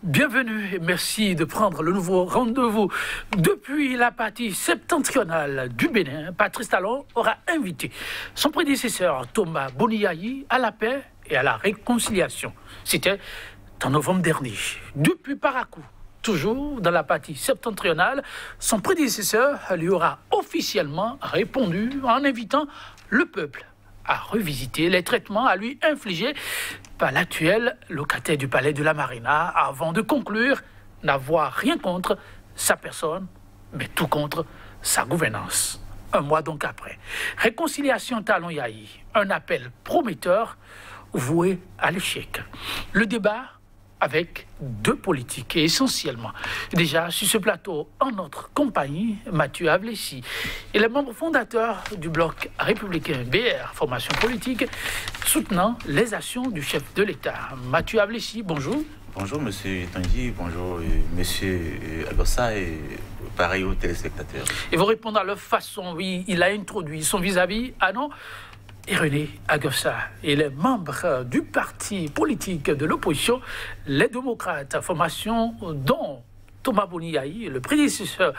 Bienvenue et merci de prendre le nouveau rendez-vous. Depuis la partie septentrionale du Bénin, Patrice Talon aura invité son prédécesseur Thomas Boniayi à la paix et à la réconciliation. C'était en novembre dernier. Depuis Parakou, toujours dans la partie septentrionale, son prédécesseur lui aura officiellement répondu en invitant le peuple à revisiter les traitements à lui infligés par l'actuel locataire du palais de la Marina avant de conclure n'avoir rien contre sa personne, mais tout contre sa gouvernance. Un mois donc après. Réconciliation Talon Yayi, un appel prometteur voué à l'échec. Le débat avec deux politiques et essentiellement. Déjà, sur ce plateau, en notre compagnie, Mathieu Avlessi et les membres fondateurs du bloc républicain BR, formation politique, soutenant les actions du chef de l'État. Mathieu Avlessi, bonjour. Bonjour, monsieur Tanguy, bonjour, monsieur Agossa et pareil aux téléspectateurs. Et vous répondre à leur façon, oui, il a introduit son vis-à-vis, ah non, et René Agossa et les membres du parti politique de l'opposition, les démocrates, formation dont Thomas Boniayi, le prédécesseur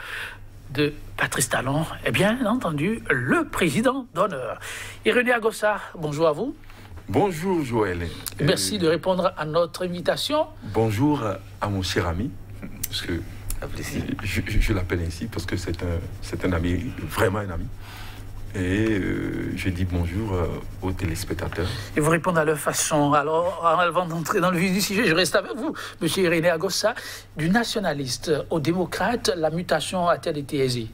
de Patrice Talon, et bien entendu le président d'honneur. Et René Agossa, bonjour à vous. Bonjour Joël. Merci de répondre à notre invitation. Bonjour à mon cher ami, parce que je l'appelle ainsi parce que c'est un ami, vraiment un ami. Et je dis bonjour aux téléspectateurs. Et vous répondre à leur façon. Alors, avant d'entrer dans le vif du sujet, je reste avec vous, monsieur René Agossa. Du nationaliste au démocrate, la mutation a-t-elle été aisée?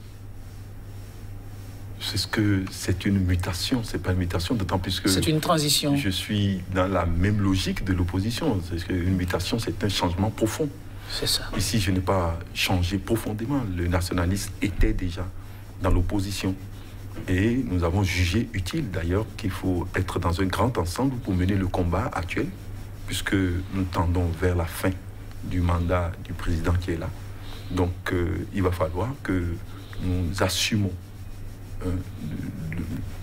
C'est une mutation, c'est pas une mutation, d'autant plus que... C'est une transition. Je suis dans la même logique de l'opposition. Une mutation, c'est un changement profond. C'est ça. Ici, je n'ai pas changé profondément. Le nationaliste était déjà dans l'opposition. Et nous avons jugé utile d'ailleurs qu'il faut être dans un grand ensemble pour mener le combat actuel, puisque nous tendons vers la fin du mandat du président qui est là. Donc il va falloir que nous assumons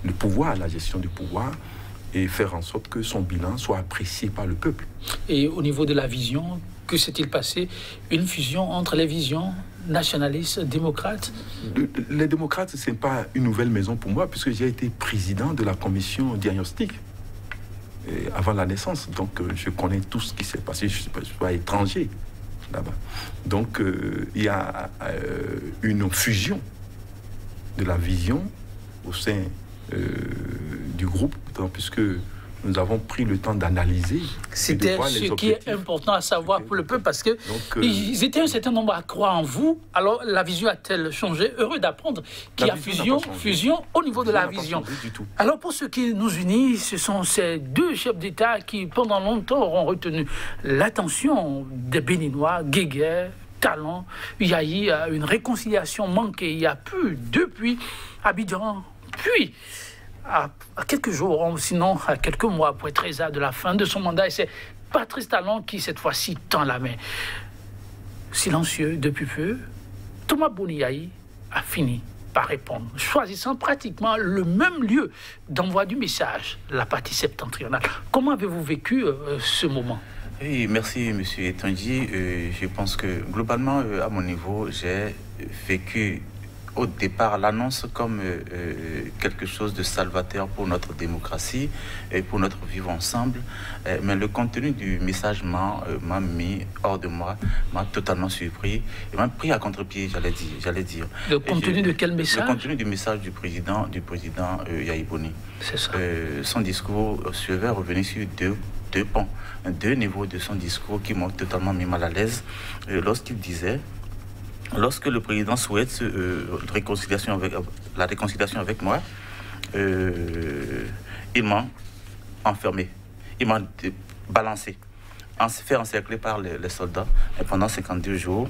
le pouvoir, la gestion du pouvoir, et faire en sorte que son bilan soit apprécié par le peuple. Et au niveau de la vision, que s'est-il passé? Une fusion entre les visions nationalistes, démocrates? Les démocrates, ce n'est pas une nouvelle maison pour moi, puisque j'ai été président de la commission diagnostique avant la naissance. Donc, je connais tout ce qui s'est passé. Je ne suis pas étranger là-bas. Donc, il y a une fusion de la vision au sein du groupe, puisque nous avons pris le temps d'analyser. C'était ce qui est important à savoir pour le peuple, parce que ils étaient un certain nombre à croire en vous. Alors la vision a-t-elle changé? Heureux d'apprendre qu'il y a fusion au niveau de la vision. Alors pour ce qui nous unit, ce sont ces deux chefs d'État qui pendant longtemps auront retenu l'attention des Béninois, Guéguer, Talon, Yayi, une réconciliation manquée. Il y a plus depuis Abidjan, puis à quelques jours, sinon à quelques mois pour être exact de la fin de son mandat. Et c'est Patrice Talon qui, cette fois-ci, tend la main. Silencieux depuis peu, Thomas Boniayi a fini par répondre, choisissant pratiquement le même lieu d'envoi du message, la partie septentrionale. Comment avez-vous vécu ce moment? Oui, merci, M. Tanguy. Je pense que, globalement, à mon niveau, j'ai vécu au départ l'annonce comme quelque chose de salvateur pour notre démocratie et pour notre vivre ensemble. Mais le contenu du message m'a mis hors de moi, m'a totalement surpris et m'a pris à contre-pied, j'allais dire. Le contenu de quel message? Le contenu du message du président Yayi Boni. C'est ça. Son discours suivait revenir sur deux pans, deux niveaux de son discours qui m'ont totalement mis mal à l'aise. Lorsqu'il disait: lorsque le président souhaite la réconciliation avec moi, il m'a enfermé, il m'a balancé, fait encercler par les soldats pendant 52 jours.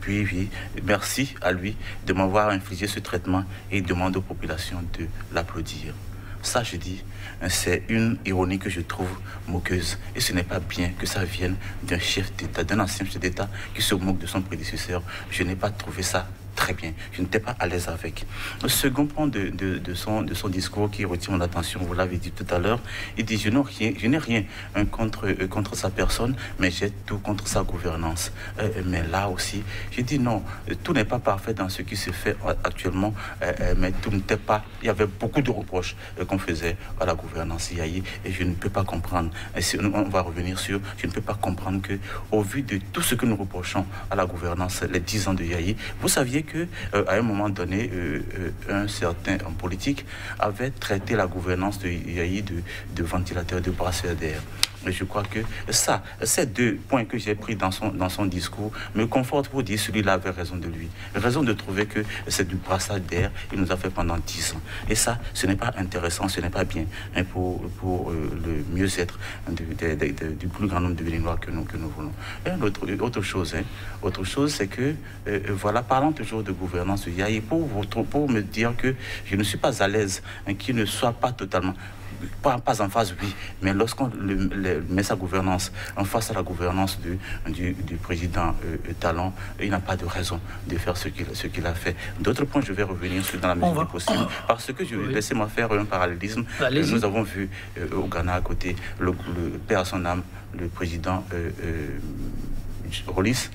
Puis oui, merci à lui de m'avoir infligé ce traitement et il demande aux populations de l'applaudir. Ça, je dis, c'est une ironie que je trouve moqueuse. Et ce n'est pas bien que ça vienne d'un chef d'État, d'un ancien chef d'État qui se moque de son prédécesseur. Je n'ai pas trouvé ça très bien. Je n'étais pas à l'aise avec. Le second point de son discours qui retient mon attention, vous l'avez dit tout à l'heure, il dit, je n'ai rien contre sa personne, mais j'ai tout contre sa gouvernance. Mais là aussi, j'ai dit non, tout n'est pas parfait dans ce qui se fait actuellement, mais tout n'était pas... Il y avait beaucoup de reproches qu'on faisait à la gouvernance Yayi, et je ne peux pas comprendre. Et si on va revenir sur... Je ne peux pas comprendre que, au vu de tout ce que nous reprochons à la gouvernance, les 10 ans de Yayi, vous saviez que à un moment donné, un certain homme politique avait traité la gouvernance de Yayi de ventilateur, de brasseur d'air. Et je crois que ça, ces deux points que j'ai pris dans son discours me confortent pour dire celui-là avait raison de lui. Raison de trouver que c'est du brassage d'air, il nous a fait pendant 10 ans. Et ça, ce n'est pas intéressant, ce n'est pas bien hein, pour le mieux-être du plus grand nombre de Béninois que nous voulons. Et autre chose, c'est que, voilà, parlant toujours de gouvernance de Yayi, pour me dire que je ne suis pas à l'aise, hein, qu'il ne soit pas totalement... Pas en phase, oui, mais lorsqu'on met sa gouvernance en face à la gouvernance du président Talon, il n'a pas de raison de faire ce qu'il a fait. D'autres points, je vais revenir sur dans la mesure du possible, parce que laissez-moi faire un parallélisme. Nous avons vu au Ghana à côté le père à son âme, le président Rollis,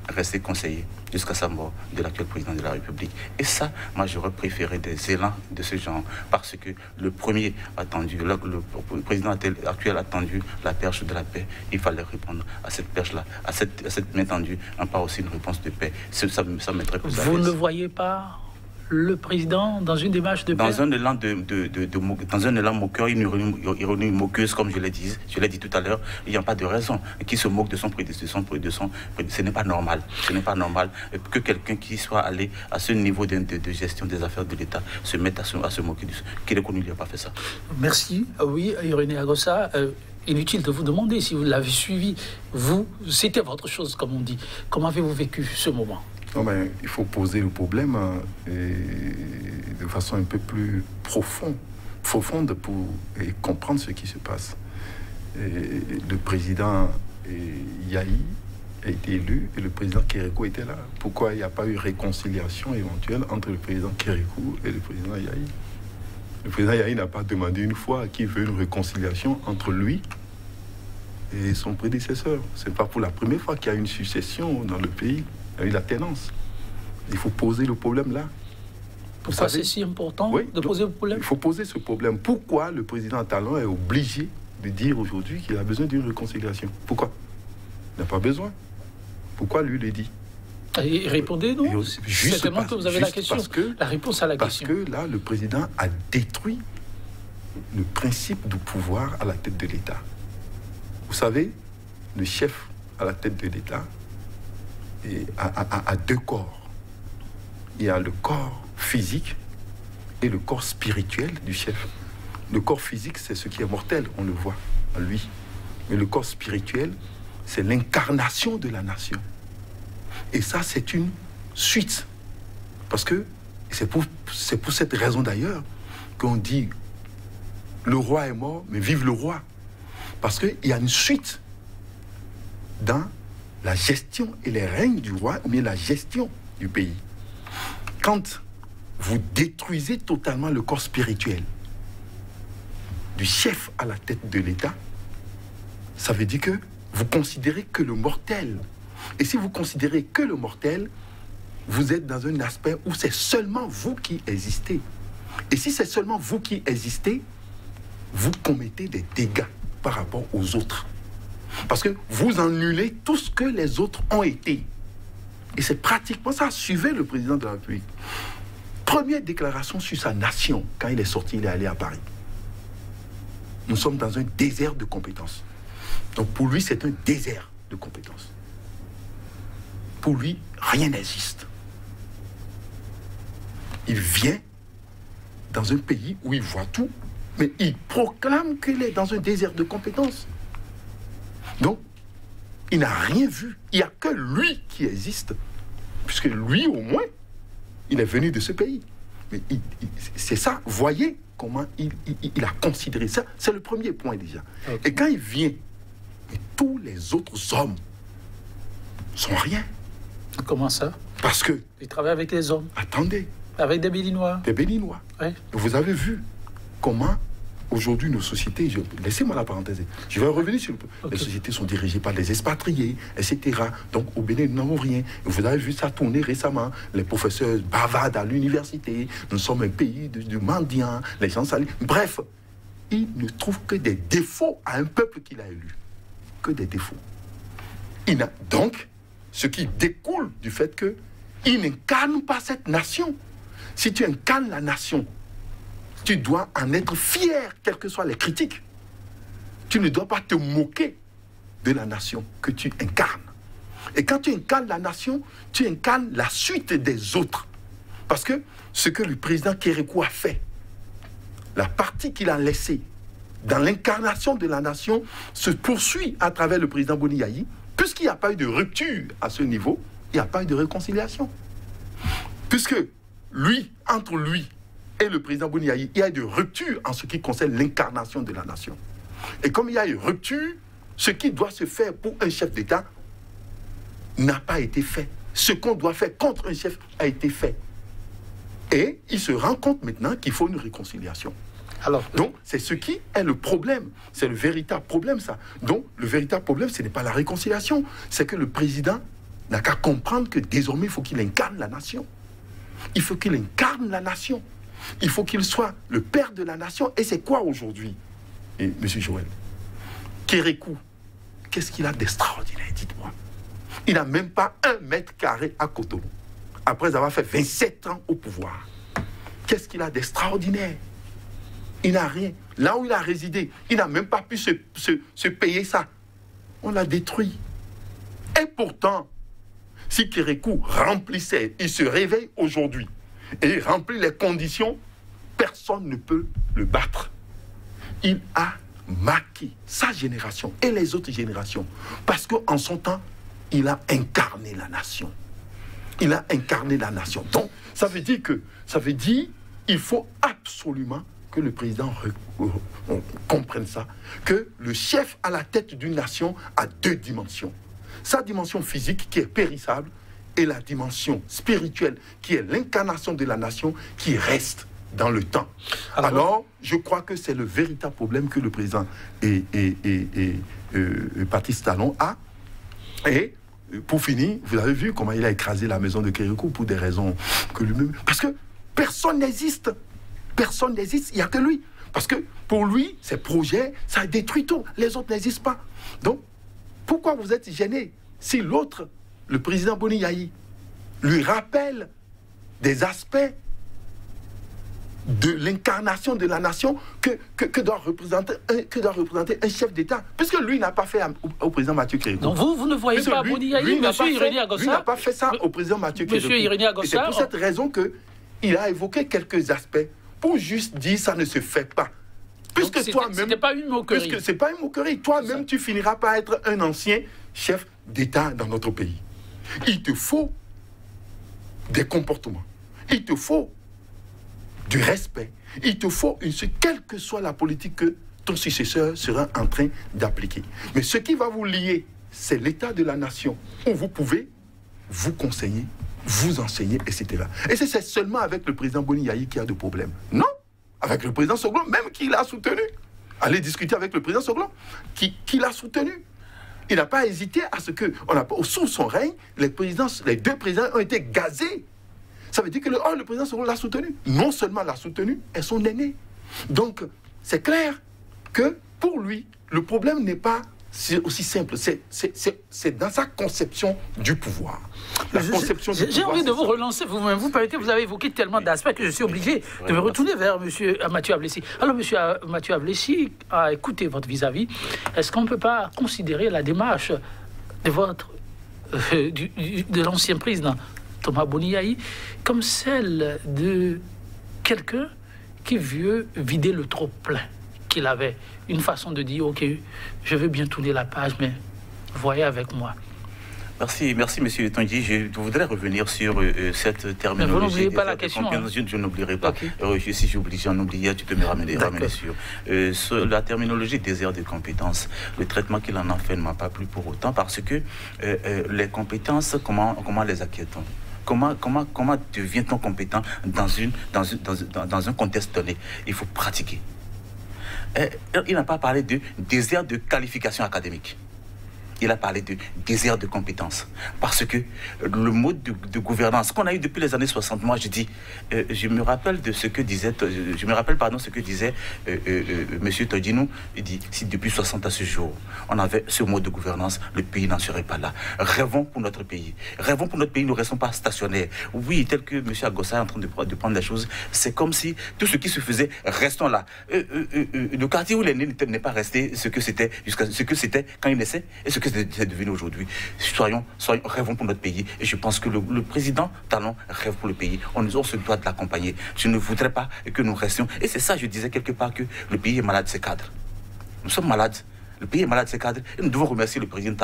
rester conseiller jusqu'à sa mort de l'actuel président de la République. Et ça, moi, j'aurais préféré des élans de ce genre, parce que le premier attendu, le président actuel a tendu la perche de la paix. Il fallait répondre à cette perche-là, à cette main tendue, pas aussi une réponse de paix. Ça mettrait plus à l'aise. Vous ne voyez pas le président dans une démarche de paix? Dans un élan moqueur, une ironie moqueuse, comme je l'ai dit tout à l'heure, il n'y a pas de raison qui se moque de son prédécesseur. Ce n'est pas normal. Ce n'est pas normal que quelqu'un qui soit allé à ce niveau de gestion des affaires de l'État se mette à se moquer de ce qu'il est connu, il n'a pas fait ça. Merci. Oui, Irénée Agossa. Inutile de vous demander si vous l'avez suivi. Vous, c'était votre chose, comme on dit. Comment avez-vous vécu ce moment? Non, mais il faut poser le problème de façon un peu plus profonde pour comprendre ce qui se passe. Le président Yayi a été élu et le président Kérékou était là. Pourquoi il n'y a pas eu réconciliation éventuelle entre le président Kérékou et le président Yayi? Le président Yayi n'a pas demandé une fois qu'il veut une réconciliation entre lui et son prédécesseur. Ce n'est pas pour la première fois qu'il y a une succession dans le pays. Il y a eu la tenance. Il faut poser le problème là. Pourquoi c'est si important de poser le problème? Il faut poser ce problème. Pourquoi le président Talon est obligé de dire aujourd'hui qu'il a besoin d'une réconciliation? Pourquoi? Il n'a pas besoin. Pourquoi lui le dit? Et répondez, non? Certainement que vous avez la question. La réponse à la question. Parce que là, le président a détruit le principe du pouvoir à la tête de l'État. Vous savez, le chef à la tête de l'État a deux corps. Il y a le corps physique et le corps spirituel du chef. Le corps physique, c'est ce qui est mortel, on le voit en lui. Mais le corps spirituel, c'est l'incarnation de la nation. Et ça, c'est une suite. Parce que c'est pour cette raison d'ailleurs qu'on dit le roi est mort, mais vive le roi. Parce qu'il y a une suite dans la gestion et les règnes du roi, ou bien la gestion du pays. Quand vous détruisez totalement le corps spirituel du chef à la tête de l'État, ça veut dire que vous considérez que le mortel. Et si vous considérez que le mortel, vous êtes dans un aspect où c'est seulement vous qui existez. Et si c'est seulement vous qui existez, vous commettez des dégâts par rapport aux autres. Parce que vous annulez tout ce que les autres ont été. Et c'est pratiquement ça. Suivez le président de la République. Première déclaration sur sa nation. Quand il est sorti, il est allé à Paris. Nous sommes dans un désert de compétences. Donc pour lui, c'est un désert de compétences. Pour lui, rien n'existe. Il vient dans un pays où il voit tout, mais il proclame qu'il est dans un désert de compétences. Donc, il n'a rien vu. Il n'y a que lui qui existe. Puisque lui, au moins, il est venu de ce pays. Mais c'est ça. Voyez comment il a considéré ça. C'est le premier point déjà. Okay. Et quand il vient, tous les autres hommes sont rien. Comment ça? Parce que... Il travaille avec les hommes. Attendez. Avec des Béninois. Des Béninois. Oui. Vous avez vu comment, aujourd'hui, nos sociétés... Laissez-moi la parenthèse. Je vais revenir sur... Les sociétés sont dirigées par des expatriés, etc. Donc, au Bénin, nous n'avons rien. Vous avez vu ça tourner récemment. Les professeurs bavardent à l'université. Nous sommes un pays de mendiants. Les gens s'allient. Bref, il ne trouve que des défauts à un peuple qu'il a élu. Que des défauts. Donc, ce qui découle du fait qu'il n'incarne pas cette nation. Si tu incarnes la nation, tu dois en être fier, quelles que soient les critiques. Tu ne dois pas te moquer de la nation que tu incarnes. Et quand tu incarnes la nation, tu incarnes la suite des autres. Parce que ce que le président Kérékou a fait, la partie qu'il a laissée dans l'incarnation de la nation se poursuit à travers le président Boni Yayi. Puisqu'il n'y a pas eu de rupture à ce niveau, il n'y a pas eu de réconciliation. Puisque entre lui et le président Boni Yayi, il y a eu de rupture en ce qui concerne l'incarnation de la nation. Et comme il y a eu rupture, ce qui doit se faire pour un chef d'État n'a pas été fait. Ce qu'on doit faire contre un chef a été fait. Et il se rend compte maintenant qu'il faut une réconciliation. Donc, c'est ce qui est le problème. C'est le véritable problème, ça. Donc, le véritable problème, ce n'est pas la réconciliation. C'est que le président n'a qu'à comprendre que désormais, il faut qu'il incarne la nation. Il faut qu'il incarne la nation. Il faut qu'il soit le père de la nation. Et c'est quoi aujourd'hui, M. Joël? Kérékou, qu'est-ce qu'il a d'extraordinaire, dites-moi? Il n'a même pas 1 mètre carré à Cotonou, après avoir fait 27 ans au pouvoir. Qu'est-ce qu'il a d'extraordinaire? Il n'a rien. Là où il a résidé, il n'a même pas pu se payer ça. On l'a détruit. Et pourtant, si Kérékou remplissait, il se réveille aujourd'hui, et il remplit les conditions, personne ne peut le battre. Il a marqué sa génération et les autres générations. Parce qu'en son temps, il a incarné la nation. Il a incarné la nation. Donc, ça veut dire qu'il faut absolument que le président comprenne ça, que le chef à la tête d'une nation a 2 dimensions. Sa dimension physique qui est périssable et la dimension spirituelle qui est l'incarnation de la nation qui reste dans le temps. Alors je crois que c'est le véritable problème que le président Patrice Talon a. Et pour finir, vous avez vu comment il a écrasé la maison de Kérékou pour des raisons que lui-même... Parce que personne n'existe. Personne n'existe, il n'y a que lui. Parce que pour lui, ses projets, ça détruit tout. Les autres n'existent pas. Donc, pourquoi vous êtes gêné si l'autre, le président Boni Yayi, lui rappelle des aspects de l'incarnation de la nation que doit représenter un chef d'État, puisque lui n'a pas fait au président Mathieu Kérékou. Donc vous ne voyez pas Boni Yayi, monsieur Irénée Agossa? Lui n'a pas fait ça au président Mathieu Kérékou. Monsieur Irénée Agossa, c'est pour cette raison qu'il a évoqué quelques aspects pour juste dire ça ne se fait pas. Puisque toi-même... C'était pas une moquerie. Puisque c'est pas une moquerie. Toi-même, tu finiras par être un ancien chef d'État dans notre pays. Il te faut des comportements. Il te faut du respect. Il te faut quelle que soit la politique que ton successeur sera en train d'appliquer. Mais ce qui va vous lier, c'est l'état de la nation, où vous pouvez vous conseiller, vous enseigner, etc. Et c'est seulement avec le président Boni Yayi qu'il y a de problèmes. Non, avec le président Soglo, même qui l'a soutenu. Allez discuter avec le président Soglo, qui l'a soutenu. Il n'a pas hésité à ce que, sous son règne, les 2 présidents ont été gazés. Ça veut dire que le président Soglo l'a soutenu. Non seulement l'a soutenu, et son aîné. Donc, c'est clair que pour lui, le problème n'est pas aussi simple. C'est dans sa conception du pouvoir. J'ai envie de vous relancer vous-même. Vous avez évoqué tellement d'aspects que je suis obligé de me retourner vers M. Mathieu Ablessi. Alors, M. Mathieu Ablessi a écouté votre vis-à-vis. Est-ce qu'on ne peut pas considérer la démarche de l'ancien président Thomas Boni Yayi comme celle de quelqu'un qui veut vider le trop-plein qu'il avait? Une façon de dire, ok, je veux bien tourner la page, mais voyez avec moi. Merci, M. Tondji. Je voudrais revenir sur cette terminologie. Mais vous n'oubliez pas la question. Je n'oublierai pas. Okay. Si j'oublie, j'en oubliais, tu peux me ramener sur la terminologie désert de compétences. Le traitement qu'il en a fait ne m'a pas plu pour autant, parce que les compétences, comment les acquiert-on? Comment devient-on compétent dans un contexte donné? Il faut pratiquer. Et il n'a pas parlé de désert de qualification académique. Il a parlé de désert de compétences. Parce que le mode de gouvernance qu'on a eu depuis les années 60, moi je dis, je me rappelle ce que disait M. Todinou. Il dit, si depuis 60 à ce jour, on avait ce mode de gouvernance, le pays n'en serait pas là. Rêvons pour notre pays. Rêvons pour notre pays, nous ne restons pas stationnaires. Oui, tel que M. Agossa est en train de prendre les choses, c'est comme si tout ce qui se faisait, restons là. Le quartier où il est né n'est pas resté ce que c'était quand il naissait et ce que c'est devenu aujourd'hui. Rêvons pour notre pays. Et je pense que le président Talon rêve pour le pays. On se doit de l'accompagner. Je ne voudrais pas que nous restions. Et c'est ça, je disais quelque part, que le pays est malade de ses cadres. Nous sommes malades. Le pays est malade de ses cadres. Et nous devons remercier le président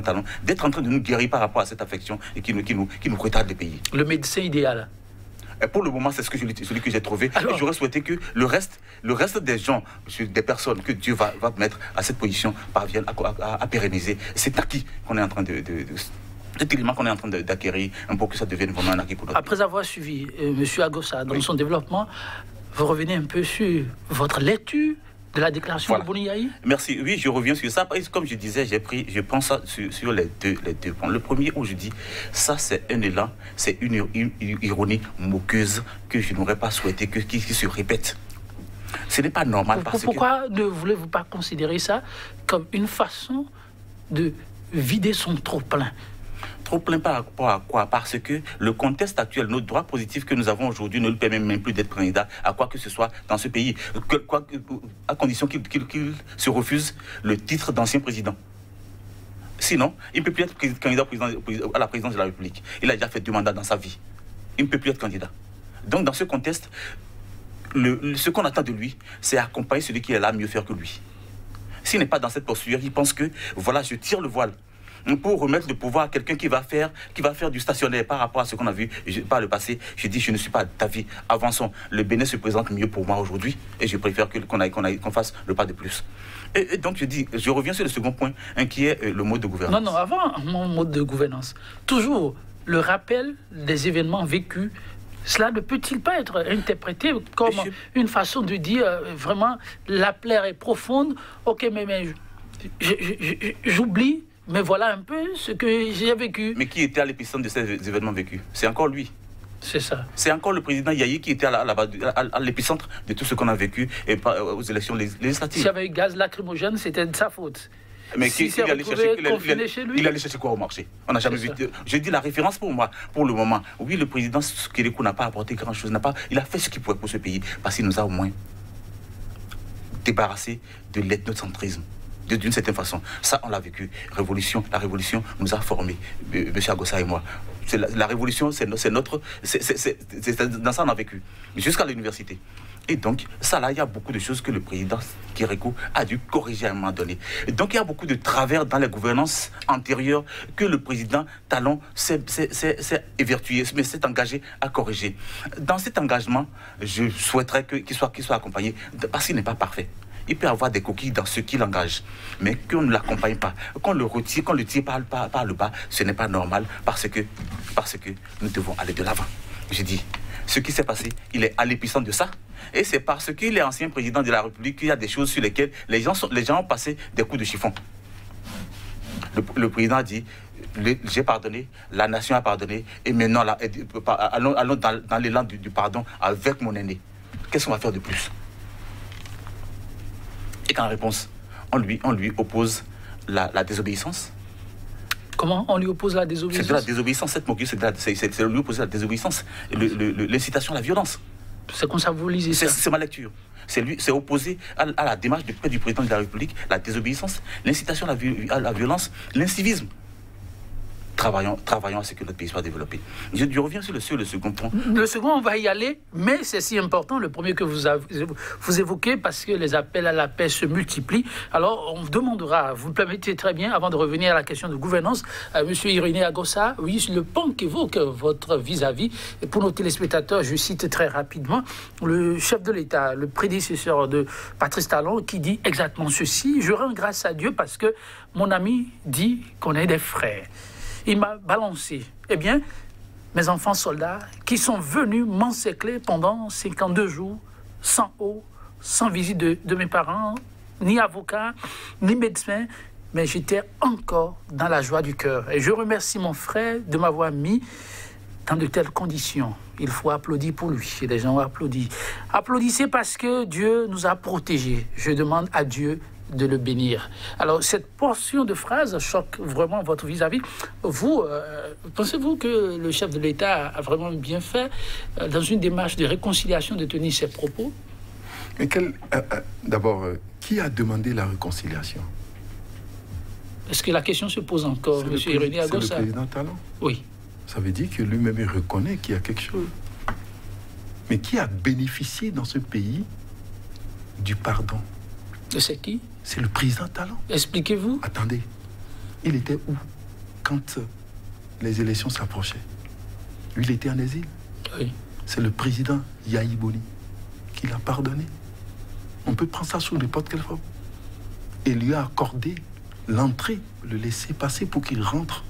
Talon d'être en train de nous guérir par rapport à cette affection et qui nous retarde le pays. Le médecin idéal. Et pour le moment, c'est celui que j'ai trouvé. Alors, et j'aurais souhaité que le reste des gens, des personnes que Dieu va mettre à cette position parviennent à pérenniser. C'est acquis qu'on est en train cet élément qu'on est en train d'acquérir, pour que ça devienne vraiment un acquis pour notre pays. Après avoir suivi M. Agossa dans son développement, vous revenez un peu sur votre lecture de la déclaration de Boni Yayi? Merci. Oui, je reviens sur ça. Comme je disais, je pense sur les deux points. Le premier où je dis, ça c'est un élan, c'est une ironie moqueuse que je n'aurais pas souhaité qui se répète. Ce n'est pas normal Pourquoi ne voulez-vous pas considérer ça comme une façon de vider son trop-plein? Trop plein par rapport à quoi? Parce que le contexte actuel, notre droit positif que nous avons aujourd'hui ne lui permet même plus d'être candidat à quoi que ce soit dans ce pays, à condition qu'il se refuse le titre d'ancien président. Sinon, il ne peut plus être candidat à la présidence de la République. Il a déjà fait 2 mandats dans sa vie. Il ne peut plus être candidat. Donc, dans ce contexte, ce qu'on attend de lui, c'est accompagner celui qui est là mieux faire que lui. S'il n'est pas dans cette posture, il pense que, voilà, je tire le voile pour remettre le pouvoir à quelqu'un qui va faire du stationnaire par rapport à ce qu'on a vu par le passé. Je dis, je ne suis pas d'avis. Avançons. Le Bénin se présente mieux pour moi aujourd'hui et je préfère qu'on fasse le pas de plus. Et donc, je reviens sur le second point, qui est le mode de gouvernance. Non, avant mon mode de gouvernance, toujours le rappel des événements vécus. Cela ne peut-il pas être interprété comme une façon de dire vraiment la plaie est profonde? Ok, mais j'oublie. Mais voilà un peu ce que j'ai vécu. Mais qui était à l'épicentre de ces événements vécus? C'est encore lui. C'est ça. C'est encore le président Yayi qui était à l'épicentre de tout ce qu'on a vécu aux élections législatives. S'il y avait eu gaz lacrymogène, c'était de sa faute. Mais il allait chercher quoi au marché? On n'a jamais vu. Je dis la référence pour moi, pour le moment. Oui, le président Kérékou n'a pas apporté grand-chose. Il a fait ce qu'il pouvait pour ce pays, parce qu'il nous a au moins débarrassé de l'ethnocentrisme. D'une certaine façon. Ça, on l'a vécu. La révolution nous a formés, M. Agossa et moi. La révolution, c'est notre... dans ça, on a vécu. Jusqu'à l'université. Et donc, ça là, il y a beaucoup de choses que le président Kérékou a dû corriger à un moment donné. Et donc, il y a beaucoup de travers dans les gouvernances antérieures que le président Talon s'est évertué, mais s'est engagé à corriger. Dans cet engagement, je souhaiterais qu'il soit accompagné, parce qu'il n'est pas parfait. Il peut avoir des coquilles dans ce qu'il engage, mais qu'on ne l'accompagne pas, qu'on le retire, qu'on le tire par le bas, ce n'est pas normal parce que nous devons aller de l'avant. Je dis, ce qui s'est passé, il est à l'épicentre de ça, et c'est parce qu'il est ancien président de la République qu'il y a des choses sur lesquelles les gens ont passé des coups de chiffon. Le président a dit, j'ai pardonné, la nation a pardonné, et maintenant, allons dans l'élan du pardon avec mon aîné. Qu'est-ce qu'on va faire de plus? Et qu'en réponse, on lui oppose la désobéissance. Comment on lui oppose la désobéissance? C'est de la désobéissance, cette moquerie, c'est lui opposer la désobéissance, l'incitation à la violence. C'est comme ça que vous lisez ça? C'est ma lecture. C'est opposé à la démarche du président de la République, la désobéissance, l'incitation à la violence, l'incivisme. Travaillons à ce que notre pays soit développé. Je reviens sur le second point. Le second, on va y aller, mais c'est si important, le premier que vous évoquez, parce que les appels à la paix se multiplient. Alors, on vous demandera, vous me permettez très bien, avant de revenir à la question de gouvernance, M. Irénée Agossa, oui, le point qu'évoque votre vis-à-vis. Et pour nos téléspectateurs, je cite très rapidement le chef de l'État, le prédécesseur de Patrice Talon, qui dit exactement ceci: je rends grâce à Dieu parce que mon ami dit qu'on est des frères. Il m'a balancé. Eh bien, mes enfants soldats, qui sont venus m'encercler pendant 52 jours, sans eau, sans visite de mes parents, ni avocat, ni médecin, mais j'étais encore dans la joie du cœur. Et je remercie mon frère de m'avoir mis dans de telles conditions. Il faut applaudir pour lui. Et les gens ont applaudi. Applaudissez parce que Dieu nous a protégés. Je demande à Dieu de le bénir. Alors, cette portion de phrase choque vraiment votre vis-à-vis. Vous, pensez-vous que le chef de l'État a vraiment bien fait, dans une démarche de réconciliation, de tenir ses propos? Mais d'abord, qui a demandé la réconciliation? Est-ce que la question se pose encore, M. Irénée Agossa? C'est le président Talon. Oui. Ça veut dire que lui-même il reconnaît qu'il y a quelque chose. Mais qui a bénéficié dans ce pays du pardon? C'est qui? C'est le président Talon. Expliquez-vous. Attendez, il était où quand les élections s'approchaient? Lui, il était en exil. Oui. C'est le président Yahi Boni qui l'a pardonné. On peut prendre ça sous n'importe quelle forme. Et lui a accordé l'entrée, le laisser passer pour qu'il rentre,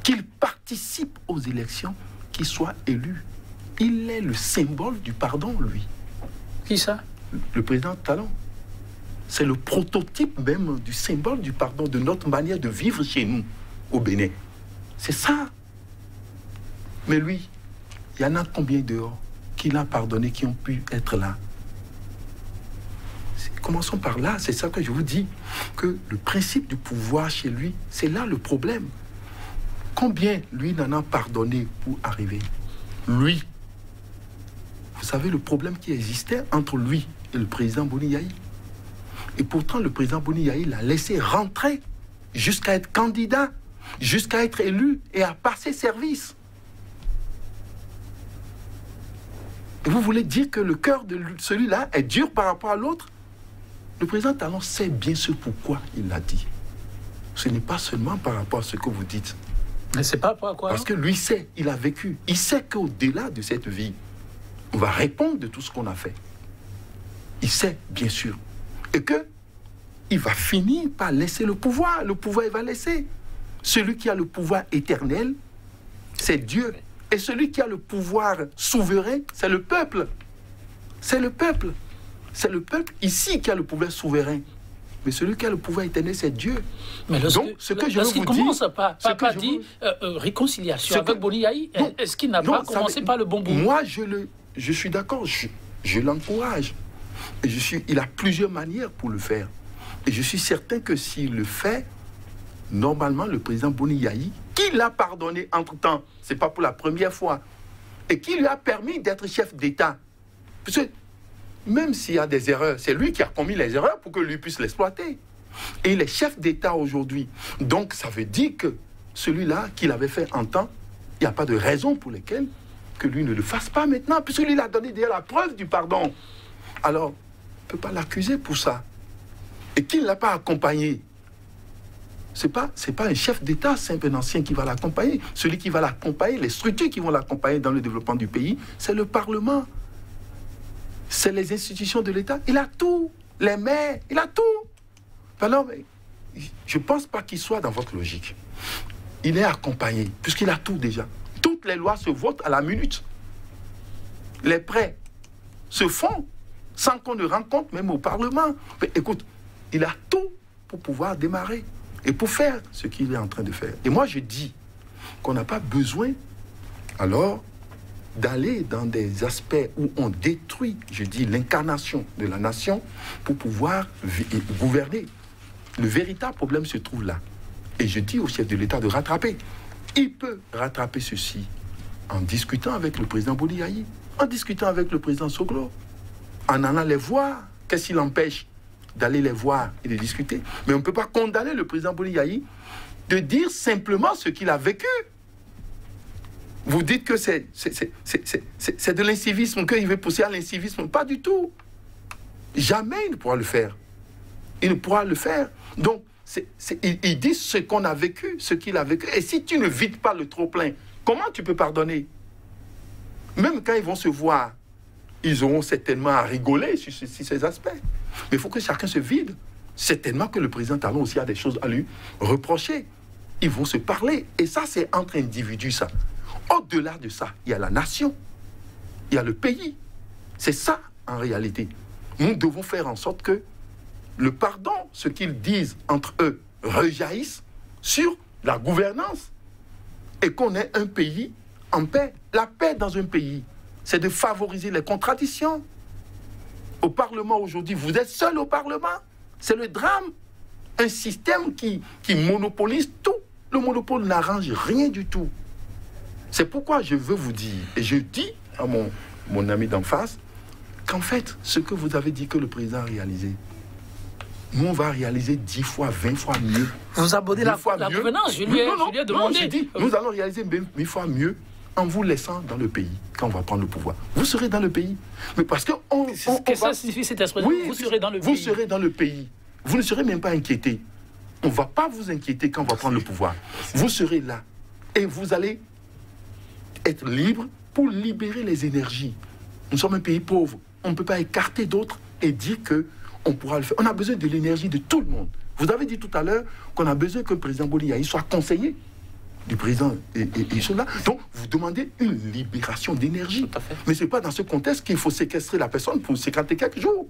qu'il participe aux élections, qu'il soit élu. Il est le symbole du pardon, lui. Qui ça? Le président Talon. C'est le prototype même du symbole du pardon, de notre manière de vivre chez nous, au Bénin. C'est ça. Mais lui, il y en a combien dehors qu'il a pardonné, qui ont pu être là? Commençons par là, c'est ça que je vous dis, que le principe du pouvoir chez lui, c'est là le problème. Combien lui n'en a pardonné pour arriver? Lui. Vous savez le problème qui existait entre lui et le président Boni Yahi. Et pourtant, le président Boni Yahi l'a laissé rentrer jusqu'à être candidat, jusqu'à être élu et à passer service. Et vous voulez dire que le cœur de celui-là est dur par rapport à l'autre? Le président Talon sait bien ce pourquoi il l'a dit. Ce n'est pas seulement par rapport à ce que vous dites. Mais c'est pas pourquoi. Parce que lui sait, il a vécu. Il sait qu'au-delà de cette vie, on va répondre de tout ce qu'on a fait. Il sait, bien sûr. Et que il va finir par laisser le pouvoir. Le pouvoir, il va laisser. Celui qui a le pouvoir éternel, c'est Dieu. Et celui qui a le pouvoir souverain, c'est le peuple. C'est le peuple. C'est le peuple ici qui a le pouvoir souverain. Mais celui qui a le pouvoir éternel, c'est Dieu. Mais donc, ce que je veux vous commence dire... Pas dit réconciliation avec Boni Yahi, est-ce qu'il n'a pas commencé par le bon bout? Moi, je suis d'accord, je l'encourage. Et il a plusieurs manières pour le faire. Et je suis certain que s'il le fait, normalement, le président Boni Yahi, qui l'a pardonné entre-temps, ce n'est pas pour la première fois, et qui lui a permis d'être chef d'État. Parce que même s'il y a des erreurs, c'est lui qui a commis les erreurs pour que lui puisse l'exploiter. Et il est chef d'État aujourd'hui. Donc, ça veut dire que celui-là, qu'il avait fait en temps, il n'y a pas de raison pour lesquelles que lui ne le fasse pas maintenant, puisque lui, il a donné déjà la preuve du pardon. Alors, on ne peut pas l'accuser pour ça. Et qu'il ne l'a pas accompagné. Ce n'est pas un chef d'État simple, un ancien qui va l'accompagner. Celui qui va l'accompagner, les structures qui vont l'accompagner dans le développement du pays, c'est le Parlement. C'est les institutions de l'État. Il a tout. Les maires, il a tout. Alors, je ne pense pas qu'il soit dans votre logique. Il est accompagné, puisqu'il a tout déjà. Toutes les lois se votent à la minute. Les prêts se font sans qu'on ne rencontre même au Parlement. Mais écoute, il a tout pour pouvoir démarrer et pour faire ce qu'il est en train de faire. Et moi, je dis qu'on n'a pas besoin, alors, d'aller dans des aspects où on détruit, je dis, l'incarnation de la nation pour pouvoir gouverner. Le véritable problème se trouve là. Et je dis au chef de l'État de rattraper. Il peut rattraper ceci en discutant avec le président Boni Yahi, en discutant avec le président Soglo, en allant les voir. Qu'est-ce qui l'empêche d'aller les voir et de discuter? Mais on ne peut pas condamner le président Boni Yahi de dire simplement ce qu'il a vécu. Vous dites que c'est de l'incivisme, qu'il veut pousser à l'incivisme. Pas du tout. Jamais il ne pourra le faire. Il ne pourra le faire. Donc, il dit ce qu'on a vécu, ce qu'il a vécu. Et si tu ne vides pas le trop-plein, comment tu peux pardonner? Même quand ils vont se voir, ils auront certainement à rigoler sur ces aspects. Mais il faut que chacun se vide. Certainement que le président Talon aussi a des choses à lui reprocher. Ils vont se parler. Et ça, c'est entre individus, ça. Au-delà de ça, il y a la nation, il y a le pays. C'est ça, en réalité. Nous devons faire en sorte que le pardon, ce qu'ils disent entre eux, rejaillisse sur la gouvernance et qu'on ait un pays en paix. La paix dans un pays, c'est de favoriser les contradictions. Au Parlement aujourd'hui, vous êtes seul au Parlement. C'est le drame. Un système qui monopolise tout. Le monopole n'arrange rien du tout. C'est pourquoi je veux vous dire, et je dis à mon ami d'en face, qu'en fait, ce que vous avez dit que le président a réalisé, nous, on va réaliser 10 fois, 20 fois mieux. Vous abordez la gouvernance, je lui ai demandé. Non, j'ai dit, nous allons réaliser 1000 fois mieux en vous laissant dans le pays, quand on va prendre le pouvoir. Vous serez dans le pays. Mais parce que qu'est-ce que ça signifie cette expression? Oui, vous serez dans le pays. Vous serez dans le pays. Vous ne serez même pas inquiété. On ne va pas vous inquiéter quand on va prendre le pouvoir. Vous serez là. Et vous allez être libre pour libérer les énergies. Nous sommes un pays pauvre. On ne peut pas écarter d'autres et dire qu'on pourra le faire. On a besoin de l'énergie de tout le monde. Vous avez dit tout à l'heure qu'on a besoin que le président Boni soit conseiller du président et cela. Donc, vous demandez une libération d'énergie. Mais ce n'est pas dans ce contexte qu'il faut séquestrer la personne pour séquestrer quelques jours.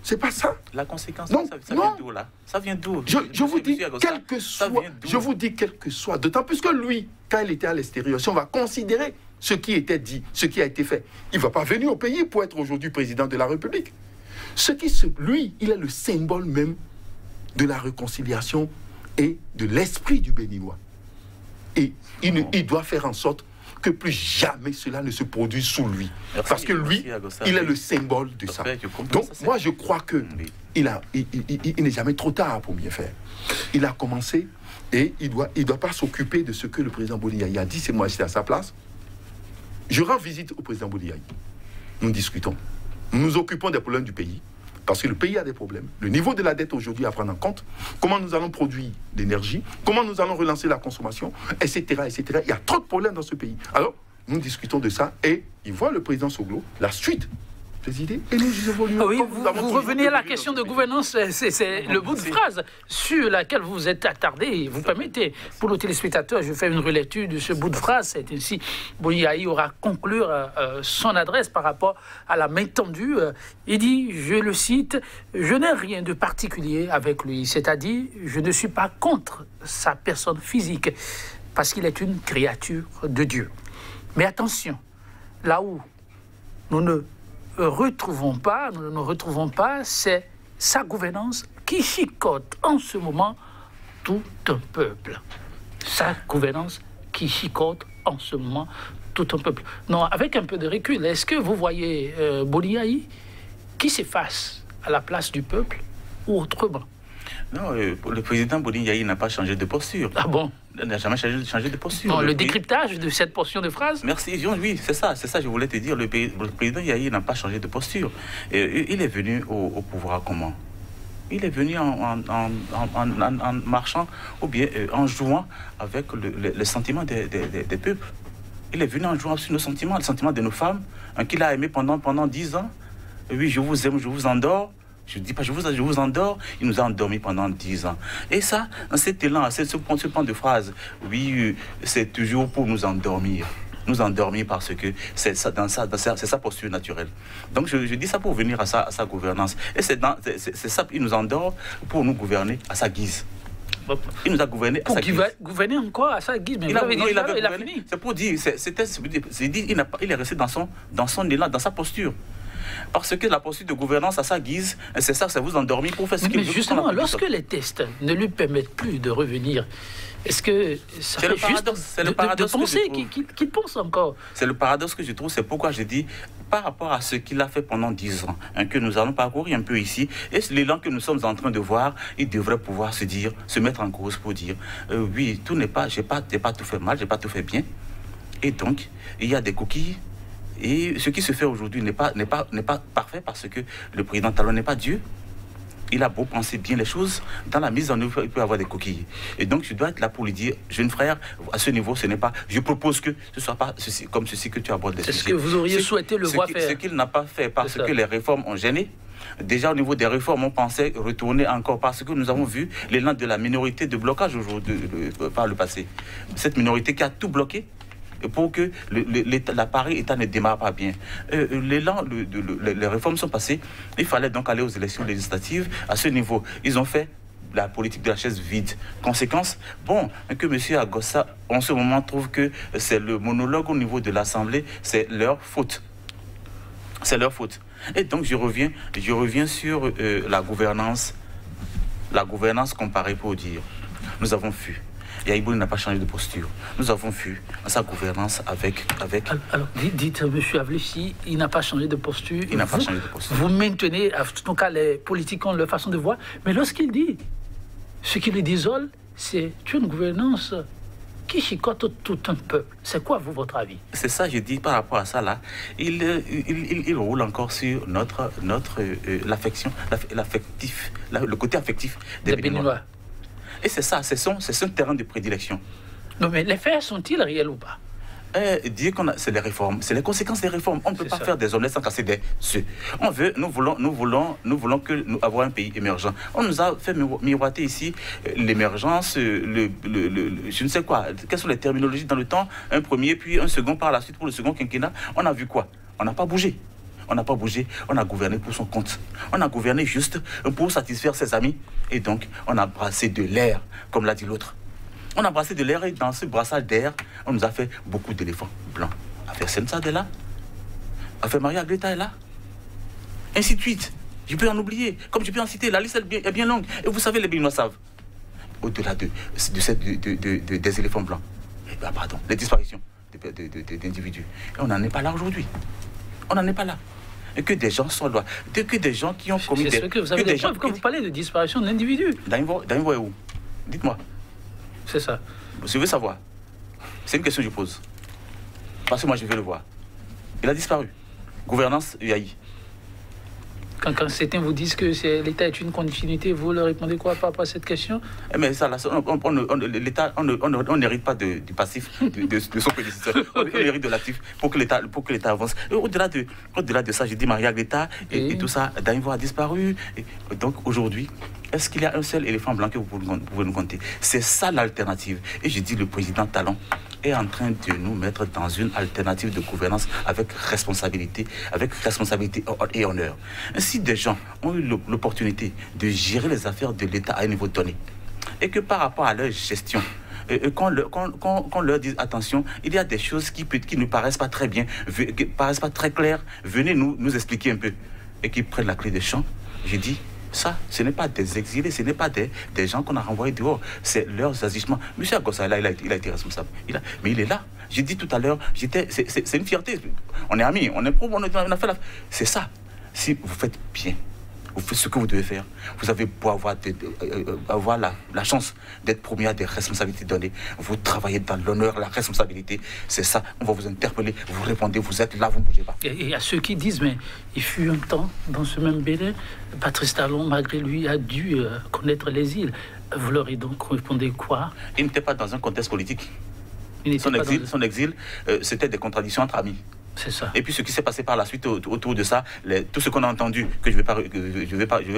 C'est pas ça. La conséquence, non, ça vient d'où, là? Ça vient d'où? Je vous dis, quel que soit, d'autant plus que lui, quand il était à l'extérieur, si on va considérer ce qui était dit, ce qui a été fait, il ne va pas venir au pays pour être aujourd'hui président de la République. Lui, il est le symbole même de la réconciliation et de l'esprit du Béninois. Et il doit faire en sorte que plus jamais cela ne se produise sous lui. Merci, parce que lui, il est le symbole de ça. Donc, moi, je crois qu'il n'est jamais trop tard pour bien faire. Il a commencé et il doit pas s'occuper de ce que le président Boni Yayi a dit. C'est moi, j'étais à sa place. Je rends visite au président Boni Yayi. Nous discutons. Nous nous occupons des problèmes du pays. Parce que le pays a des problèmes. Le niveau de la dette aujourd'hui à prendre en compte. Comment nous allons produire l'énergie. Comment nous allons relancer la consommation, etc., etc. Il y a trop de problèmes dans ce pays. Alors, nous discutons de ça et il voit le président Soglo, la suite des idées, et nous évoluons. Oui, vous revenez à la question de gouvernance, c'est le bout de phrase sur laquelle vous vous êtes attardé. Vous permettez, pour nos téléspectateurs, je fais une relecture de ce bout de phrase. C'est ainsi, Boni Yayi aura conclu son adresse par rapport à la main tendue. Il dit, je le cite, « Je n'ai rien de particulier avec lui, c'est-à-dire, je ne suis pas contre sa personne physique, parce qu'il est une créature de Dieu. Mais attention, là où nous ne retrouvons pas, c'est sa gouvernance qui chicote en ce moment tout un peuple. Sa gouvernance qui chicote en ce moment tout un peuple. Non, avec un peu de recul, est-ce que vous voyez Boni Yayi qui s'efface à la place du peuple ou autrement? Non, le président Boni Yayi n'a pas changé de posture. Ah bon? Il n'a jamais changé de posture. Non, le décryptage de cette portion de phrase? Merci, oui, c'est ça, je voulais te dire. Le président Yayi n'a pas changé de posture. Et il est venu au pouvoir comment? Il est venu en marchant ou bien en jouant avec le sentiment des peuples. Il est venu en jouant sur nos sentiments, le sentiment de nos femmes, qu'il a aimé pendant 10 ans. Oui, je vous aime, je vous endors. Je ne dis pas, je vous endors. Il nous a endormis pendant 10 ans. Et ça, dans cet élan, ce point de phrase, oui, c'est toujours pour nous endormir. Nous endormir parce que c'est sa posture naturelle. Donc je dis ça pour venir à sa gouvernance. Et c'est ça, il nous endort pour nous gouverner à sa guise. Il nous a gouverné à sa guise. Gouverner encore à sa guise, mais il a fini. C'est pour dire, il est resté dans son élan, dans sa posture. Parce que la posture de gouvernance à sa guise, c'est ça, c'est vous endormir pour faire ce qu'il veut. Mais justement, lorsque les tests ne lui permettent plus de revenir, est-ce que ça fait juste de penser qu'il pense encore? C'est le paradoxe que je trouve, c'est pourquoi je dis, par rapport à ce qu'il a fait pendant 10 ans, que nous allons parcourir un peu ici, et l'élan que nous sommes en train de voir, il devrait pouvoir se mettre en cause pour dire, oui, tout n'est pas, j'ai pas tout fait mal, j'ai pas tout fait bien, et donc, il y a des coquilles. Et ce qui se fait aujourd'hui n'est pas parfait parce que le président Talon n'est pas Dieu. Il a beau penser bien les choses, dans la mise en œuvre, il peut y avoir des coquilles. Et donc, je dois être là pour lui dire, jeune frère, à ce niveau, ce n'est pas... Je propose que ce ne soit pas comme ceci que tu abordes les sujets. Est-ce que vous auriez souhaité le voir faire? Ce qu'il n'a pas fait parce que les réformes ont gêné. Déjà, au niveau des réformes, on pensait retourner encore parce que nous avons vu l'élan de la minorité de blocage aujourd'hui par le passé. Cette minorité qui a tout bloqué. pour que l'appareil État ne démarre pas bien. Les réformes sont passées, il fallait donc aller aux élections législatives. À ce niveau, ils ont fait la politique de la chaise vide. Conséquence, bon, que M. Agossa, en ce moment, trouve que c'est le monologue au niveau de l'Assemblée, c'est leur faute. C'est leur faute. Et donc, je reviens sur la gouvernance comparée pour dire, nous avons vu. Yahi Boni n'a pas changé de posture. Nous avons vu sa gouvernance avec... Alors, dites M. Avlechi, il n'a pas changé de posture. Il n'a pas changé de posture. Vous maintenez, en tout cas, les politiques ont leur façon de voir. Mais lorsqu'il dit, ce qui le désole, c'est une gouvernance qui chicote tout un peuple. C'est quoi, vous, votre avis? C'est ça, je dis, par rapport à ça, là, il roule encore sur l'affection, l'affectif, le côté affectif des Béninois. Et c'est ça, c'est son terrain de prédilection. Non, mais les faits sont-ils réels ou pas? Dire c'est les réformes, c'est les conséquences des réformes. On ne peut pas faire des omelettes sans casser des œufs. Nous voulons avoir un pays émergent. On nous a fait miroiter ici l'émergence, je ne sais quoi. Quelles sont les terminologies dans le temps? Un premier, puis un second par la suite pour le second quinquennat. On a vu quoi? On n'a pas bougé. On n'a pas bougé, on a gouverné pour son compte. On a gouverné juste pour satisfaire ses amis. Et donc, on a brassé de l'air, comme l'a dit l'autre. On a brassé de l'air et dans ce brassage d'air, on nous a fait beaucoup d'éléphants blancs. Affaire Sensad est là. Affaire Maria Agreta est là. Ainsi de suite. Je peux en oublier. Comme je peux en citer, la liste est bien longue. Et vous savez, les Béninois savent. Au-delà des éléphants blancs. Pardon, les disparitions d'individus. Et on n'en est pas là aujourd'hui. On n'en est pas là. Et que des gens soient là. Que des gens qui ont commis des... C'est ce que vous avez des preuves quand vous parlez de disparition d'individus. Dans est où? Dites-moi. C'est ça. Je veux savoir. C'est une question que je pose. Parce que moi, je veux le voir. Il a disparu. Gouvernance Yahi. Quand certains vous disent que l'État est une continuité, vous leur répondez quoi par rapport à cette question? Mais ça, l'État, on n'hérite pas du passif de son prédécesseur. On hérite de l'actif pour que l'État avance. Au-delà de ça, je dis Maria Agreta et tout ça, Dainvo a disparu. Et donc aujourd'hui, est-ce qu'il y a un seul éléphant blanc que vous pouvez nous compter? C'est ça l'alternative. Et je dis le président Talon est en train de nous mettre dans une alternative de gouvernance avec responsabilité et honneur. Si des gens ont eu l'opportunité de gérer les affaires de l'État à un niveau donné, et que par rapport à leur gestion, qu'on leur dise attention, il y a des choses qui ne paraissent pas très bien, qui ne paraissent pas très claires, venez nous expliquer un peu, et qui prennent la clé des champs, j'ai dit, ça, ce n'est pas des exilés, ce n'est pas des gens qu'on a renvoyés dehors, c'est leurs agissements. Monsieur Agossa, là, il a été responsable. Mais il est là. J'ai dit tout à l'heure, c'est une fierté. On est amis, on a fait la... C'est ça. Si vous faites bien, vous faites ce que vous devez faire, vous avez beau avoir la chance d'être promis à des responsabilités données, vous travaillez dans l'honneur, la responsabilité, c'est ça, on va vous interpeller, vous répondez, vous êtes là, vous ne bougez pas. Et à ceux qui disent, mais il fut un temps, dans ce même Bénin, Patrice Talon, malgré lui, a dû connaître les îles. Vous leur avez donc répondu quoi? Il n'était pas dans un contexte politique. Son exil, c'était des contradictions entre amis. C'est ça. Et puis ce qui s'est passé par la suite autour de ça, tout ce qu'on a entendu, que je vais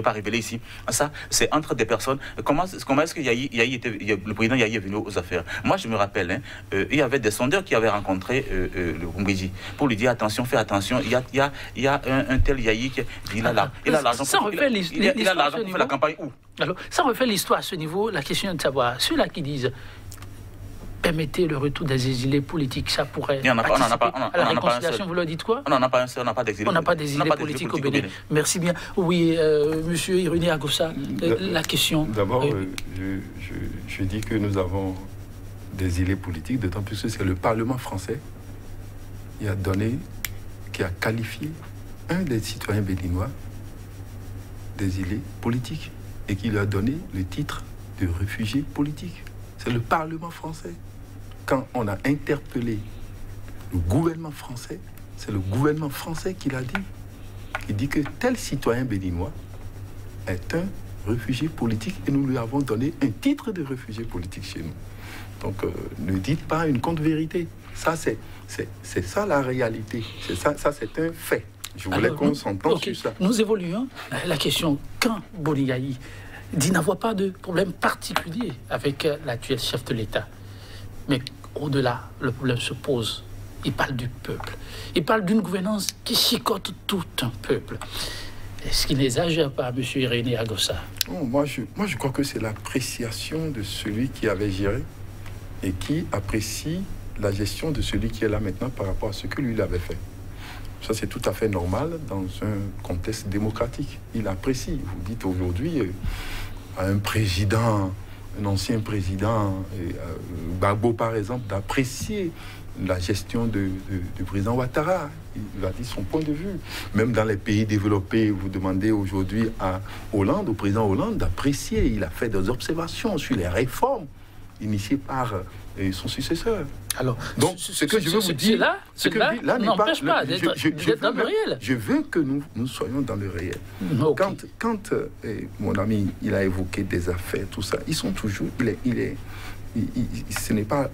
pas révéler ici, ça, c'est entre des personnes. Comment est-ce que le président Yahi est venu aux affaires? Moi, je me rappelle, il y avait des sondeurs qui avaient rencontré le Rumbéji pour lui dire attention, fais attention, il y a un tel Yahi qui il a l'argent pour faire la campagne où? Alors, ça refait l'histoire à ce niveau, la question est de savoir, ceux-là qui disent permettez le retour des exilés politiques, ça pourrait participer à la réconciliation. Vous leur dites quoi? On n'en a pas un seul, on n'a pas d'exilés. On n'a pas d'exilés politiques au Bénin. Merci bien. Oui, monsieur Ironé Agossa, la question... D'abord, je dis que nous avons des exilés politiques, d'autant plus que c'est le Parlement français qui a qualifié un des citoyens béninois d'exilé politique et qui lui a donné le titre de réfugié politique. C'est le Parlement français. Quand on a interpellé le gouvernement français, c'est le gouvernement français qui l'a dit. Il dit que tel citoyen béninois est un réfugié politique et nous lui avons donné un titre de réfugié politique chez nous. Donc, ne dites pas une contre-vérité. Ça, c'est ça la réalité. Ça c'est un fait. Je voulais qu'on s'entende sur ça. Nous évoluons. La question, quand Boni Yahi dit n'avoir pas de problème particulier avec l'actuel chef de l'État, mais au-delà, le problème se pose. Il parle du peuple. Il parle d'une gouvernance qui chicote tout un peuple. Est-ce qu'il n'exagère pas, M. Irénée Agossa? Moi, je crois que c'est l'appréciation de celui qui avait géré et qui apprécie la gestion de celui qui est là maintenant par rapport à ce que lui il avait fait. Ça, c'est tout à fait normal dans un contexte démocratique. Il apprécie. Vous dites aujourd'hui à un président, un ancien président, Gbagbo par exemple, d'apprécier la gestion du président Ouattara. Il a dit son point de vue. Même dans les pays développés, vous demandez aujourd'hui à Hollande, au président Hollande, d'apprécier. Il a fait des observations sur les réformes initiées par son successeur. Alors, donc, ce que je veux vous dire, là n'empêche pas d'être dans le réel. Je veux que nous soyons dans le réel. Okay. Quand mon ami, il a évoqué des affaires, tout ça, ils sont toujours, ce n'est pas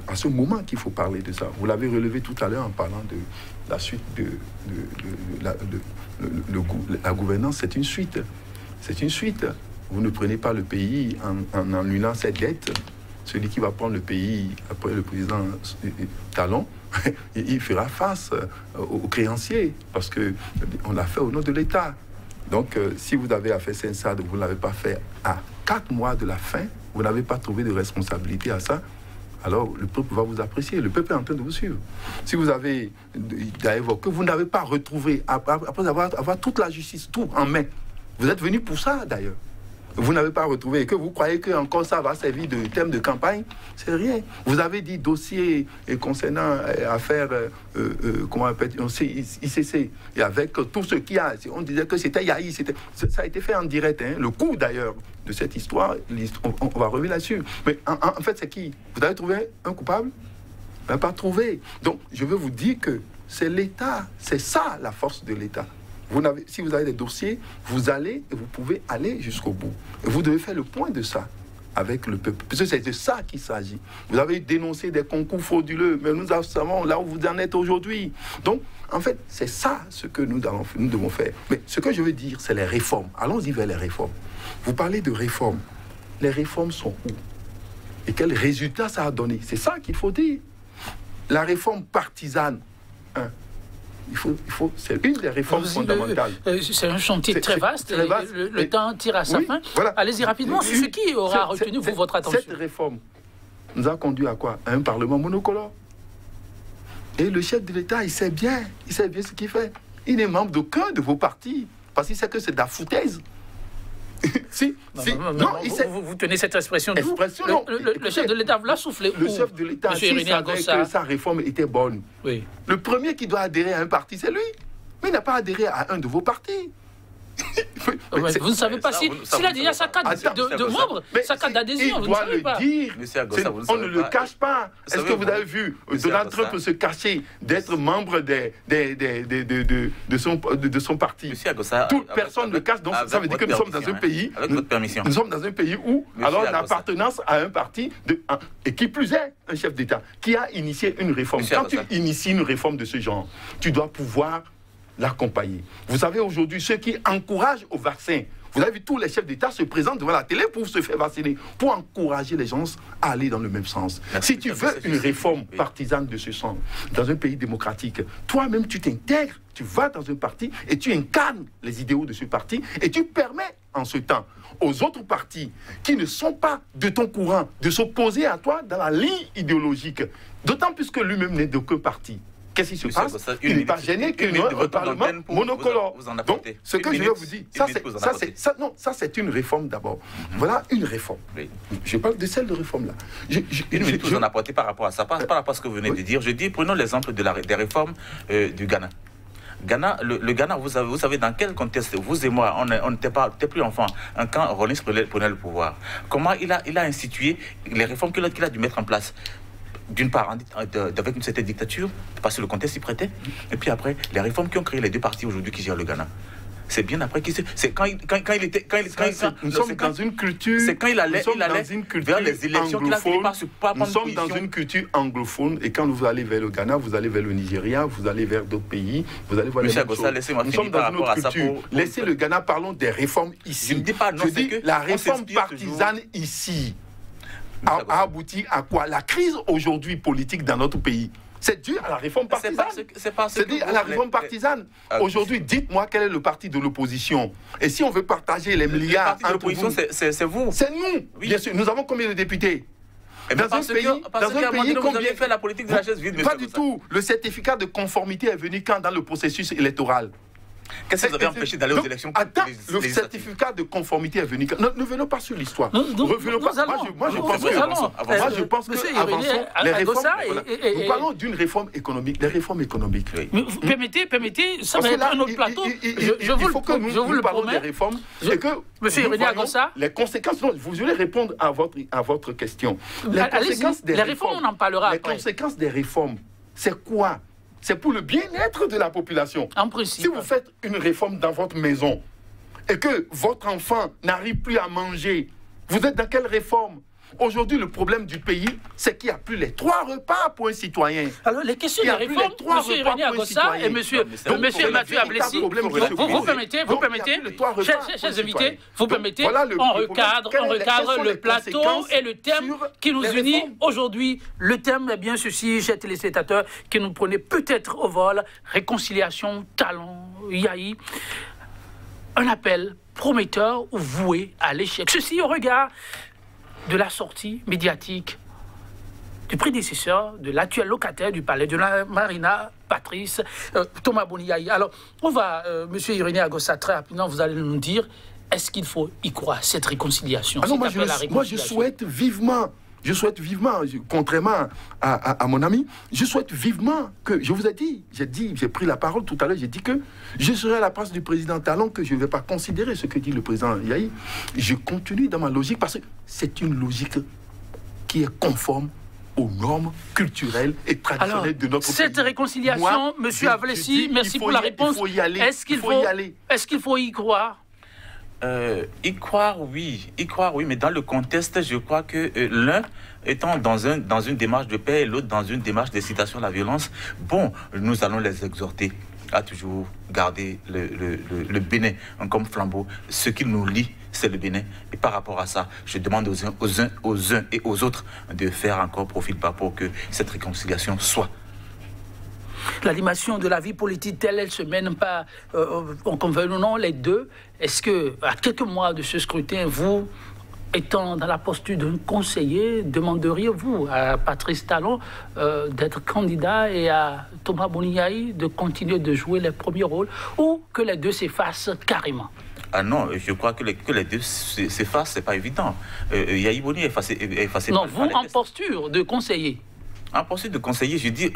à ce moment qu'il faut parler de ça. Vous l'avez relevé tout à l'heure en parlant de la suite de la gouvernance. C'est une suite. C'est une suite. Vous ne prenez pas le pays en annulant cette dette. Celui qui va prendre le pays après le président Talon, il fera face aux créanciers parce qu'on l'a fait au nom de l'État. Donc, si vous avez affaire Sensad, vous ne l'avez pas fait à 4 mois de la fin, vous n'avez pas trouvé de responsabilité à ça, alors le peuple va vous apprécier. Le peuple est en train de vous suivre. Si vous avez, d'ailleurs, que vous n'avez pas retrouvé, après avoir toute la justice, tout en main, vous êtes venu pour ça d'ailleurs. Vous n'avez pas retrouvé et que vous croyez que encore ça va servir de thème de campagne, c'est rien. Vous avez dit dossier concernant affaire, comment on appelle, ICC, et avec tout ce qu'il y a, on disait que c'était Yahi, ça a été fait en direct, hein. Le coût d'ailleurs de cette histoire, on va revenir là-dessus. Mais en fait, c'est qui? Vous avez trouvé un coupable? Vous n'avez pas trouvé. Donc, je veux vous dire que c'est l'État, c'est ça la force de l'État. Si vous avez des dossiers, vous allez et vous pouvez aller jusqu'au bout. Et vous devez faire le point de ça avec le peuple. Parce que c'est de ça qu'il s'agit. Vous avez dénoncé des concours frauduleux, mais nous savons là où vous en êtes aujourd'hui. Donc, en fait, c'est ça ce que nous devons faire. Mais ce que je veux dire, c'est les réformes. Allons-y vers les réformes. Vous parlez de réformes. Les réformes sont où? Et quels résultats ça a donné? C'est ça qu'il faut dire. La réforme partisane, c'est une des réformes fondamentales. C'est un chantier très vaste. Le temps tire à sa fin. Voilà. Allez-y rapidement. C'est ce qui aura retenu votre attention. Cette réforme nous a conduit à quoi? À un Parlement monocolore. Et le chef de l'État, il sait bien ce qu'il fait. Il n'est membre d'aucun de vos partis. Parce qu'il sait que c'est de la foutaise. Vous tenez cette expression de vous. Le chef de l'État vous l'a soufflé. Le chef de l'État, s'il savait que sa réforme était bonne. Oui. Le premier qui doit adhérer à un parti, c'est lui. Mais il n'a pas adhéré à un de vos partis. Vous ne savez pas s'il a déjà sa carte de membre, sa carte d'adhésion. Il doit le dire. On ne le cache pas. Est-ce que vous avez vu Donald Trump se cacher d'être membre de son parti? Toute personne ne le cache. Donc ça veut dire que nous sommes dans un pays. Nous sommes dans un pays où alors l'appartenance à un parti et qui plus est un chef d'État qui a initié une réforme. Quand tu inities une réforme de ce genre, tu dois pouvoir l'accompagner. Vous savez aujourd'hui ceux qui encouragent au vaccin. Vous avez vu tous les chefs d'État se présentent devant la télé pour se faire vacciner, pour encourager les gens à aller dans le même sens. Si tu veux une réforme partisane de ce sens dans un pays démocratique, toi-même tu t'intègres, tu vas dans un parti et tu incarnes les idéaux de ce parti et tu permets en ce temps aux autres partis qui ne sont pas de ton courant de s'opposer à toi dans la ligne idéologique. D'autant plus que lui-même n'est d'aucun parti. Qu'est-ce qui se passe? Il n'est pas gêné qu'il y ait un Parlement monocolore. Donc, ce que je veux vous dire, ça c'est une réforme d'abord. Voilà une réforme. Je parle de celle de réforme-là. Une minute, vous en apportez par rapport à ça, par rapport à ce que vous venez de dire. Je dis, prenons l'exemple des réformes du Ghana. Le Ghana, vous savez dans quel contexte, vous et moi, on n'était plus enfants, quand Rawlings prenait le pouvoir. Comment il a institué les réformes qu'il a dû mettre en place? D'une part, avec une certaine dictature, parce que le contexte s'y prêtait, et puis après, les réformes qui ont créé les deux partis aujourd'hui qui gèrent le Ghana. C'est bien après qu'il c'est quand il était nous sommes dans une culture, c'est quand il allait vers les élections qu'il a fini par se pas prendre position. Nous sommes dans une culture anglophone et quand vous allez vers le Ghana, vous allez vers le Nigeria, vous allez vers d'autres pays, vous allez voir les choses. Nous sommes dans une autre culture. Laissez le Ghana, parlons des réformes ici. Je ne dis pas non, je dis la réforme partisane ici. a abouti à quoi? La crise aujourd'hui politique dans notre pays, c'est dû à la réforme partisane. C'est dû à la réforme partisane. Aujourd'hui, dites-moi quel est le parti de l'opposition. Et si on veut partager les milliards entre vous... C'est vous. C'est nous, oui. Bien sûr. Nous avons combien de députés? Dans un pays, vous avez fait la politique de la chaise vide. Pas du tout. Le certificat de conformité est venu quand dans le processus électoral. Qu'est-ce que vous avez empêché d'aller aux élections? Attends, le certificat de conformité est venu. Ne venons pas sur l'histoire. Revenons pas. Moi, je pense que avançons les réformes. Nous parlons d'une réforme économique, des réformes économiques. Mais permettez, ça va être un autre plateau. Il faut que nous parlons des réformes et que Monsieur Irénée Agossa, les conséquences. Non, vous allez répondre à votre question. Les conséquences des réformes, on en parlera après. Les conséquences des réformes, c'est quoi? C'est pour le bien-être de la population. En principe. Si vous faites une réforme dans votre maison et que votre enfant n'arrive plus à manger, vous êtes dans quelle réforme? Aujourd'hui, le problème du pays, c'est qu'il n'y a plus les 3 repas pour un citoyen. Alors, les questions de réforme, M. Irénée Agossa et M. Mathieu Ablessi, vous permettez, chers invités, vous permettez, on recadre le plateau et le thème qui nous unit aujourd'hui. Le thème est bien ceci, chers téléspectateurs, qui nous prenait peut-être au vol, réconciliation, talent, yaï. Un appel prometteur ou voué à l'échec. Ceci au regard de la sortie médiatique du prédécesseur, de l'actuel locataire du palais de la Marina, Patrice Thomas Boniaï. Alors, on va, Monsieur Irénée Agossa, très rapidement, vous allez nous dire, est-ce qu'il faut y croire, cette réconciliation? Moi, je souhaite vivement, contrairement à mon ami, je souhaite vivement que, je vous ai dit, j'ai pris la parole tout à l'heure, j'ai dit que je serai à la place du président Talon, que je ne vais pas considérer ce que dit le président Yahi. Je continue dans ma logique parce que c'est une logique qui est conforme aux normes culturelles et traditionnelles de notre pays. Cette réconciliation, Monsieur Ablessi, merci pour la réponse. Est-ce qu'il faut y croire? Y croire, oui, mais dans le contexte, je crois que l'un étant dans une démarche de paix et l'autre dans une démarche d'incitation à la violence, bon, nous allons les exhorter à toujours garder le Bénin comme flambeau. Ce qui nous lie, c'est le Bénin. Et par rapport à ça, je demande aux uns et aux autres de faire encore profil bas pour que cette réconciliation soit. L'animation de la vie politique telle, elle se mène pas, on convient ou non, les deux. Est-ce que, à quelques mois de ce scrutin, vous, étant dans la posture d'un conseiller, demanderiez-vous à Patrice Talon d'être candidat et à Thomas Boniaï de continuer de jouer les premiers rôles, ou que les deux s'effacent carrément? Ah non, je crois que les deux s'effacent, c'est pas évident. Yahi Boni est effacé. Non, vous en posture de conseiller. En posture de conseiller, je dis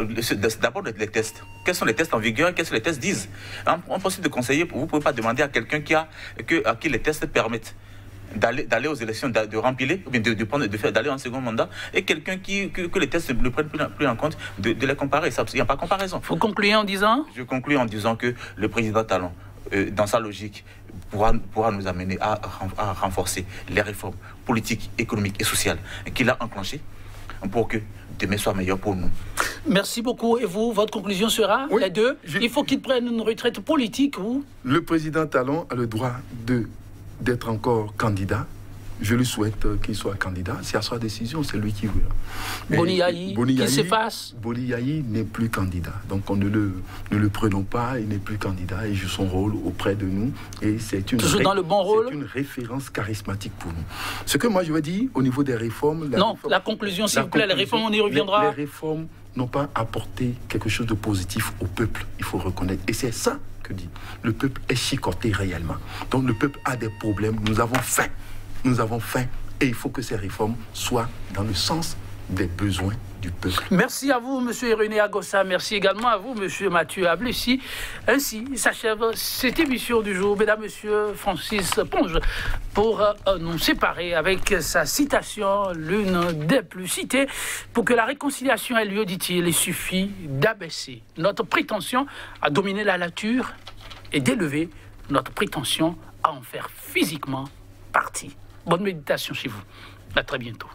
d'abord les tests. Quels sont les tests en vigueur? Qu'est-ce que les tests disent? En posture de conseiller, vous ne pouvez pas demander à quelqu'un à qui les tests permettent d'aller aux élections, de remplir, ou bien d'aller en second mandat, et quelqu'un que les tests ne prennent plus en compte, de les comparer. Il n'y a pas de comparaison. Vous concluez en disant? Je conclue en disant que le président Talon, dans sa logique, pourra nous amener à renforcer les réformes politiques, économiques et sociales qu'il a enclenchées pour que demain soit meilleur pour nous. Merci beaucoup. Et vous, votre conclusion sera, les deux, il faut qu'ils prennent une retraite politique ou? Le président Talon a le droit d'être encore candidat. Je lui souhaite qu'il soit candidat. C'est à sa décision, c'est lui qui veut. Boniaï, qui s'efface. Boniaï n'est plus candidat. Donc on ne le prenons pas, il n'est plus candidat. Il joue son rôle auprès de nous. Et c'est une, dans le bon rôle. C'est une référence charismatique pour nous. Ce que moi je veux dire au niveau des réformes... La conclusion, s'il vous plaît, les réformes, on y reviendra. Les réformes n'ont pas apporté quelque chose de positif au peuple, il faut reconnaître. Et c'est ça que dit. Le peuple est chicoté réellement. Donc le peuple a des problèmes. Nous avons faim. Nous avons faim et il faut que ces réformes soient dans le sens des besoins du peuple. Merci à vous, M. Irénée Agossa. Merci également à vous, M. Mathieu Ablessi. Ainsi s'achève cette émission du jour. Mesdames, Messieurs, Francis Ponge, pour nous séparer avec sa citation, l'une des plus citées. Pour que la réconciliation ait lieu, dit-il, il suffit d'abaisser notre prétention à dominer la nature et d'élever notre prétention à en faire physiquement partie. Bonne méditation chez vous. À très bientôt.